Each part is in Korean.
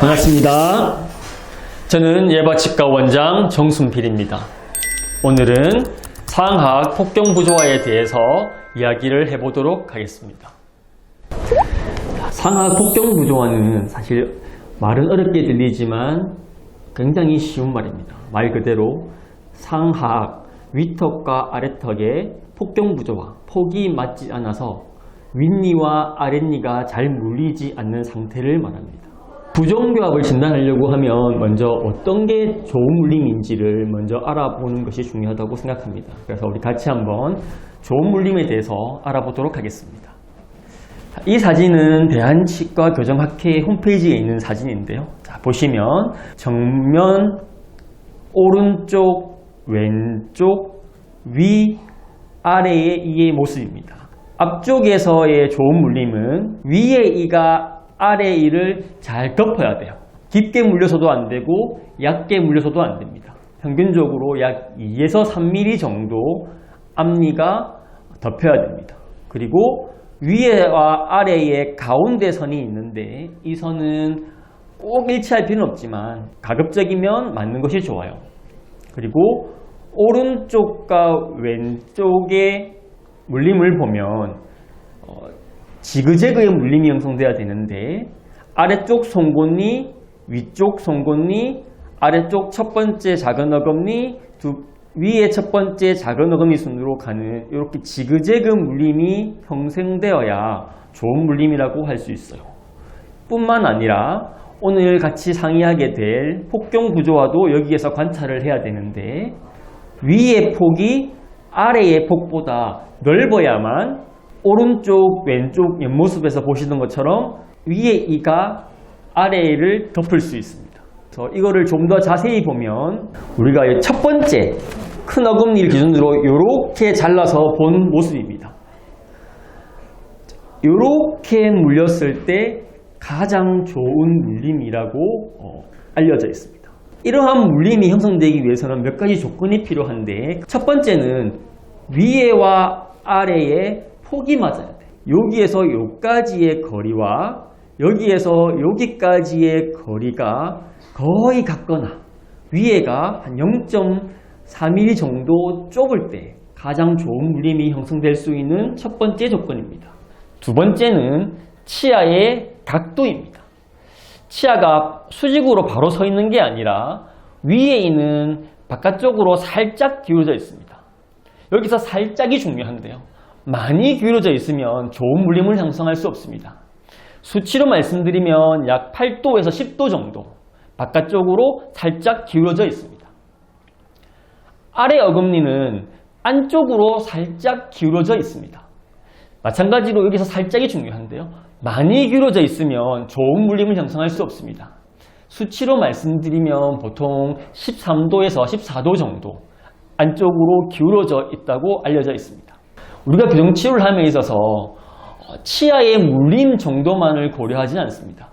반갑습니다. 저는 예바치과 원장 정순필입니다. 오늘은 상하악 폭경부조화에 대해서 이야기를 해보도록 하겠습니다. 상하악 폭경부조화는 사실 말은 어렵게 들리지만 굉장히 쉬운 말입니다. 말 그대로 상하악, 윗턱과 아래턱의 폭경부조화, 폭이 맞지 않아서 윗니와 아랫니가 잘 물리지 않는 상태를 말합니다. 부종교합을 진단하려고 하면 먼저 어떤 게 좋은 물림인지를 먼저 알아보는 것이 중요하다고 생각합니다. 그래서 우리 같이 한번 좋은 물림에 대해서 알아보도록 하겠습니다. 이 사진은 대한치과교정학회 홈페이지에 있는 사진인데요. 자, 보시면 정면, 오른쪽, 왼쪽, 위, 아래의 이의 모습입니다. 앞쪽에서의 좋은 물림은 위의 이가 아래 이를 잘 덮어야 돼요. 깊게 물려서도 안 되고 얕게 물려서도 안 됩니다. 평균적으로 약 2에서 3mm 정도 앞니가 덮여야 됩니다. 그리고 위와 아래의 가운데 선이 있는데 이 선은 꼭 일치할 필요는 없지만 가급적이면 맞는 것이 좋아요. 그리고 오른쪽과 왼쪽의 물림을 보면 지그재그의 물림이 형성돼야 되는데 아래쪽 송곳니, 위쪽 송곳니, 아래쪽 첫 번째 작은 어금니, 위의 첫 번째 작은 어금니 순으로 가는 이렇게 지그재그 물림이 형성되어야 좋은 물림이라고 할 수 있어요. 뿐만 아니라 오늘 같이 상의하게 될 폭경부조화도 여기에서 관찰을 해야 되는데 위의 폭이 아래의 폭보다 넓어야만 오른쪽, 왼쪽 옆모습에서 보시는 것처럼 위의 이가 아래를 덮을 수 있습니다. 그래서 이거를 좀 더 자세히 보면 우리가 첫 번째 큰 어금니를 기준으로 이렇게 잘라서 본 모습입니다. 이렇게 물렸을 때 가장 좋은 물림이라고 알려져 있습니다. 이러한 물림이 형성되기 위해서는 몇 가지 조건이 필요한데 첫 번째는 위에와 아래의 폭이 맞아야 돼. 여기에서 여기까지의 거리와 여기에서 여기까지의 거리가 거의 같거나 위에가 한 0.4mm 정도 좁을 때 가장 좋은 물림이 형성될 수 있는 첫 번째 조건입니다. 두 번째는 치아의 각도입니다. 치아가 수직으로 바로 서 있는 게 아니라 위에 있는 바깥쪽으로 살짝 기울어져 있습니다. 여기서 살짝이 중요한데요. 많이 기울어져 있으면 좋은 물림을 형성할 수 없습니다. 수치로 말씀드리면 약 8도에서 10도 정도 바깥쪽으로 살짝 기울어져 있습니다. 아래 어금니는 안쪽으로 살짝 기울어져 있습니다. 마찬가지로 여기서 살짝이 중요한데요. 많이 기울어져 있으면 좋은 물림을 형성할 수 없습니다. 수치로 말씀드리면 보통 13도에서 14도 정도 안쪽으로 기울어져 있다고 알려져 있습니다. 우리가 교정치료를 함에 있어서 치아의 물림 정도만을 고려하지는 않습니다.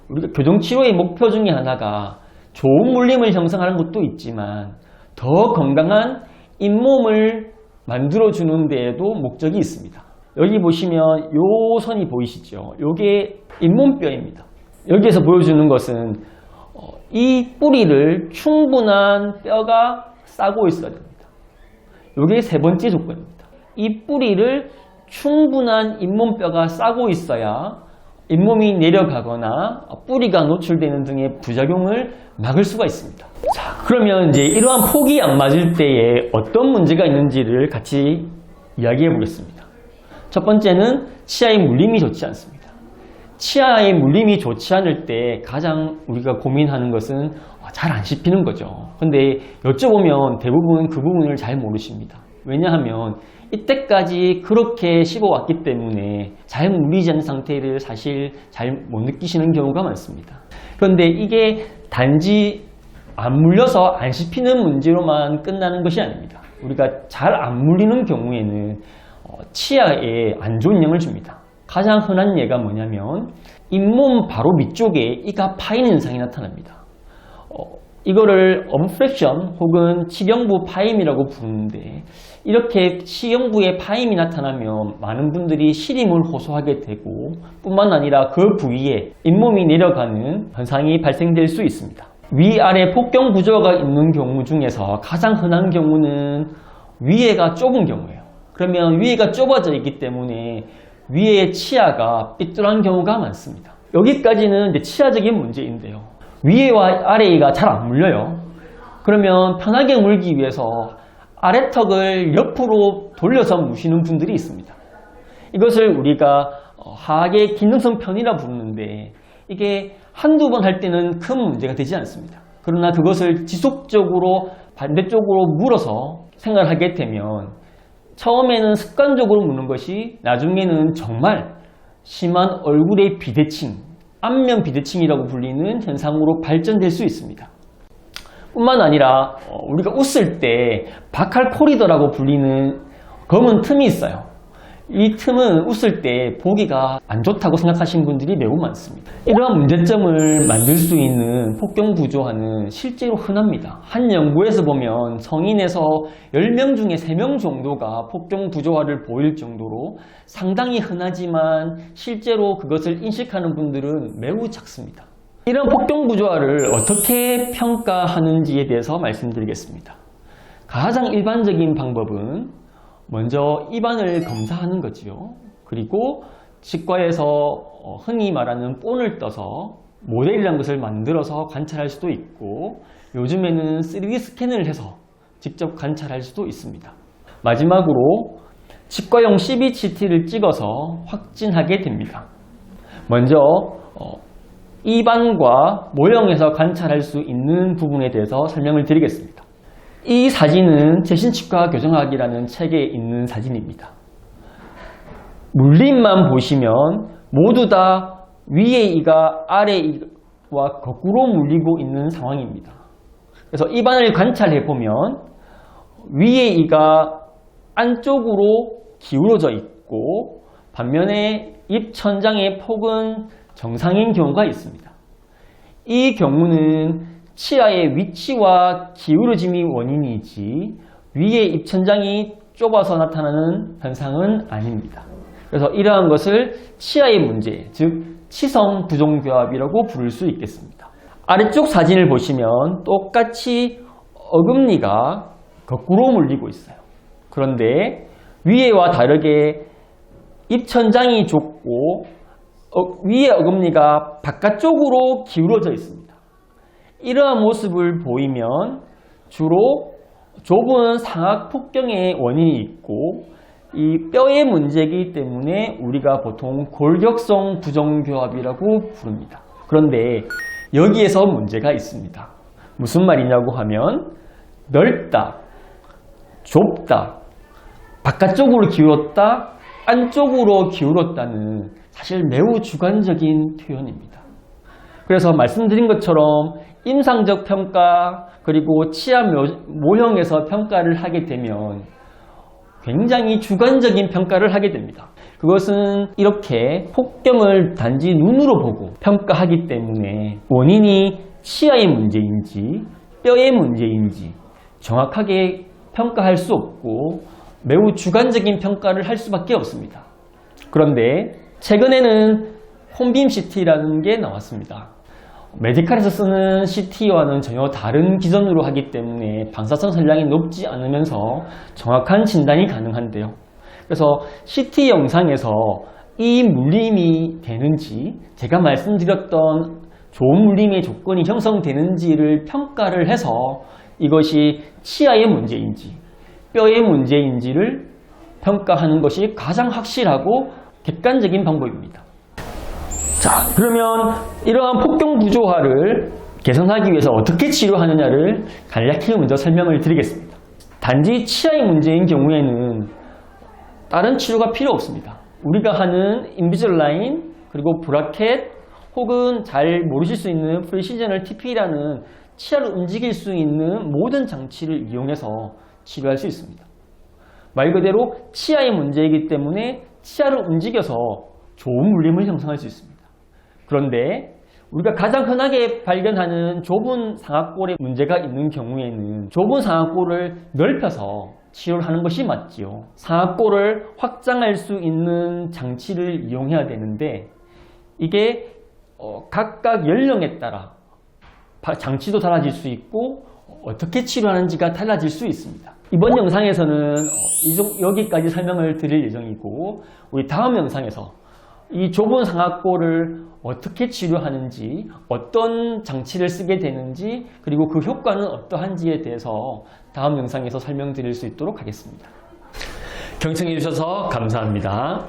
우리가 교정치료의 목표 중에 하나가 좋은 물림을 형성하는 것도 있지만 더 건강한 잇몸을 만들어주는 데에도 목적이 있습니다. 여기 보시면 요 선이 보이시죠? 요게 잇몸뼈입니다. 여기에서 보여주는 것은 이 뿌리를 충분한 뼈가 싸고 있어야 됩니다. 요게 세 번째 조건입니다. 이 뿌리를 충분한 잇몸뼈가 싸고 있어야 잇몸이 내려가거나 뿌리가 노출되는 등의 부작용을 막을 수가 있습니다. 자, 그러면 이제 이러한 폭이 안 맞을 때에 어떤 문제가 있는지를 같이 이야기해 보겠습니다. 첫 번째는 치아의 물림이 좋지 않습니다. 치아의 물림이 좋지 않을 때 가장 우리가 고민하는 것은 잘 안 씹히는 거죠. 근데 여쭤보면 대부분 그 부분을 잘 모르십니다. 왜냐하면 이때까지 그렇게 씹어왔기 때문에 잘 물리지 않는 상태를 사실 잘 못 느끼시는 경우가 많습니다. 그런데 이게 단지 안 물려서 안 씹히는 문제로만 끝나는 것이 아닙니다. 우리가 잘 안 물리는 경우에는 치아에 안 좋은 영향을 줍니다. 가장 흔한 예가 뭐냐면 잇몸 바로 밑쪽에 이가 파이는 현상이 나타납니다. 이거를 obstruction 혹은 치경부 파임이라고 부르는데, 이렇게 치경부에 파임이 나타나면 많은 분들이 시림을 호소하게 되고 뿐만 아니라 그 부위에 잇몸이 내려가는 현상이 발생될 수 있습니다. 위아래 폭경 구조가 있는 경우 중에서 가장 흔한 경우는 위에가 좁은 경우예요. 그러면 위에가 좁아져 있기 때문에 위의 치아가 삐뚤한 경우가 많습니다. 여기까지는 이제 치아적인 문제인데요. 위에와 아래가 잘 안 물려요. 그러면 편하게 물기 위해서 아래턱을 옆으로 돌려서 무시는 분들이 있습니다. 이것을 우리가 하악의 기능성 편이라 부르는데, 이게 한두 번 할 때는 큰 문제가 되지 않습니다. 그러나 그것을 지속적으로 반대쪽으로 물어서 생각을 하게 되면 처음에는 습관적으로 무는 것이 나중에는 정말 심한 얼굴의 비대칭, 안면 비대칭이라고 불리는 현상으로 발전될 수 있습니다. 뿐만 아니라 우리가 웃을 때 바칼 코리더라고 불리는 검은 틈이 있어요. 이 틈은 웃을 때 보기가 안 좋다고 생각하시는 분들이 매우 많습니다. 이러한 문제점을 만들 수 있는 폭경 구조화는 실제로 흔합니다. 한 연구에서 보면 성인에서 10명 중에 3명 정도가 폭경 구조화를 보일 정도로 상당히 흔하지만 실제로 그것을 인식하는 분들은 매우 작습니다. 이런 폭경 구조화를 어떻게 평가하는지에 대해서 말씀드리겠습니다. 가장 일반적인 방법은 먼저 입안을 검사하는 거지요. 그리고 치과에서 흔히 말하는 본을 떠서 모델이라는 것을 만들어서 관찰할 수도 있고, 요즘에는 3D 스캔을 해서 직접 관찰할 수도 있습니다. 마지막으로 치과용 CBCT를 찍어서 확진하게 됩니다. 먼저 입안과 모형에서 관찰할 수 있는 부분에 대해서 설명을 드리겠습니다. 이 사진은 재신치과 교정학이라는 책에 있는 사진입니다. 물림만 보시면 모두 다 위의 이가 아래 이와 거꾸로 물리고 있는 상황입니다. 그래서 입안을 관찰해 보면 위의 이가 안쪽으로 기울어져 있고 반면에 입 천장의 폭은 정상인 경우가 있습니다. 이 경우는 치아의 위치와 기울어짐이 원인이지 위의 입천장이 좁아서 나타나는 현상은 아닙니다. 그래서 이러한 것을 치아의 문제, 즉 치성 부종교합이라고 부를 수 있겠습니다. 아래쪽 사진을 보시면 똑같이 어금니가 거꾸로 물리고 있어요. 그런데 위에와 다르게 입천장이 좁고 위의 어금니가 바깥쪽으로 기울어져 있습니다. 이러한 모습을 보이면 주로 좁은 상악 폭경의 원인이 있고 이 뼈의 문제이기 때문에 우리가 보통 골격성 부종교합이라고 부릅니다. 그런데 여기에서 문제가 있습니다. 무슨 말이냐고 하면 넓다, 좁다, 바깥쪽으로 기울었다, 안쪽으로 기울었다는 사실 매우 주관적인 표현입니다. 그래서 말씀드린 것처럼 임상적 평가 그리고 치아 모형에서 평가를 하게 되면 굉장히 주관적인 평가를 하게 됩니다. 그것은 이렇게 폭경을 단지 눈으로 보고 평가하기 때문에 원인이 치아의 문제인지 뼈의 문제인지 정확하게 평가할 수 없고 매우 주관적인 평가를 할 수밖에 없습니다. 그런데 최근에는 홈빔 CT라는 게 나왔습니다. 메디칼에서 쓰는 CT와는 전혀 다른 기전으로 하기 때문에 방사선 선량이 높지 않으면서 정확한 진단이 가능한데요. 그래서 CT 영상에서 이 물림이 되는지, 제가 말씀드렸던 좋은 물림의 조건이 형성되는지를 평가를 해서 이것이 치아의 문제인지 뼈의 문제인지를 평가하는 것이 가장 확실하고 객관적인 방법입니다. 자, 그러면 이러한 폭경 구조화를 개선하기 위해서 어떻게 치료하느냐를 간략히 먼저 설명을 드리겠습니다. 단지 치아의 문제인 경우에는 다른 치료가 필요 없습니다. 우리가 하는 인비졸라인 그리고 브라켓 혹은 잘 모르실 수 있는 프리시저널 TP라는 치아를 움직일 수 있는 모든 장치를 이용해서 치료할 수 있습니다. 말 그대로 치아의 문제이기 때문에 치아를 움직여서 좋은 물림을 형성할 수 있습니다. 그런데 우리가 가장 흔하게 발견하는 좁은 상악골에 문제가 있는 경우에는 좁은 상악골을 넓혀서 치료를 하는 것이 맞지요. 상악골을 확장할 수 있는 장치를 이용해야 되는데 이게 각각 연령에 따라 장치도 달라질 수 있고 어떻게 치료하는지가 달라질 수 있습니다. 이번 영상에서는 여기까지 설명을 드릴 예정이고 우리 다음 영상에서 이 좁은 상악골을 어떻게 치료하는지, 어떤 장치를 쓰게 되는지, 그리고 그 효과는 어떠한지에 대해서 다음 영상에서 설명드릴 수 있도록 하겠습니다. 경청해 주셔서 감사합니다.